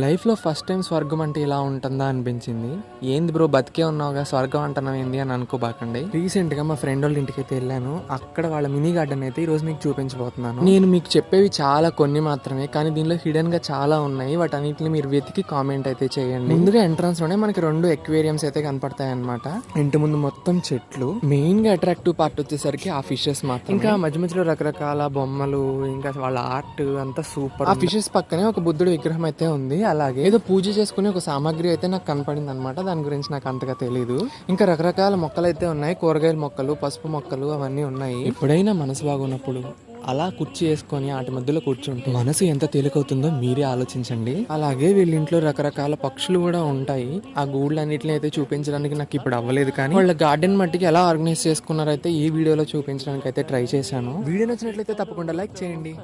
లైఫ్లో first time స్వర్గం అంటే ఇలా ఉంటుందా అనిపించింది. ఏంది బ్రో బతికే ఉన్నావుగా స్వర్గం అంటున్నావు ఏంది అని అనుకోబాకండి. రీసెంట్గా మా ఫ్రెండ్ వాళ్ళ ఇంటికి అయితే వెళ్ళాను. అక్కడ వాళ్ళ మినీ గార్డెన్ అయితే ఈరోజు మీకు చూపించబోతున్నాను. నేను మీకు చెప్పేవి చాలా కొన్ని మాత్రమే, కానీ దీనిలో హిడెన్ గా చాలా ఉన్నాయి. వాటన్నిటిని మీరు వెతికి కామెంట్ అయితే చేయండి. ముందుగా ఎంట్రన్స్ లోనే మనకి 2 ఎక్వేరియంస్ అయితే కనపడతాయి అనమాట. ఇంటి ముందు మొత్తం చెట్లు. మెయిన్ గా అట్రాక్టివ్ పార్ట్ వచ్చేసరికి ఆ ఫిషెస్ మాత్రం. ఇంకా మధ్య మధ్యలో రకరకాల బొమ్మలు, ఇంకా వాళ్ళ ఆర్ట్ అంతా సూపర్. ఆ ఫిషెస్ పక్కనే ఒక బుద్ధుడి విగ్రహం అయితే ఉంది. అలాగే ఏదో పూజ చేసుకునే ఒక సామాగ్రి అయితే నాకు కనపడింది అనమాట. దాని గురించి నాకు అంతగా తెలియదు. ఇంకా రకరకాల మొక్కలు అయితే ఉన్నాయి. కూరగాయల మొక్కలు, పసుపు మొక్కలు అవన్నీ ఉన్నాయి. ఎప్పుడైనా మనసు బాగున్నప్పుడు అలా కుర్చీ వేసుకొని వాటి మధ్యలో కూర్చుంటే మనసు ఎంత తేలికవుతుందో మీరే ఆలోచించండి. అలాగే వీళ్ళ ఇంట్లో రకరకాల పక్షులు కూడా ఉంటాయి. ఆ గూళ్ళన్నిటిని అయితే చూపించడానికి నాకు ఇప్పుడు అవ్వలేదు, కానీ వాళ్ళ గార్డెన్ మట్టికి ఎలా ఆర్గనైజ్ చేసుకున్నారైతే ఈ వీడియోలో చూపించడానికి అయితే ట్రై చేశాను. వీడియో నచ్చినట్లయితే తప్పకుండా లైక్ చేయండి.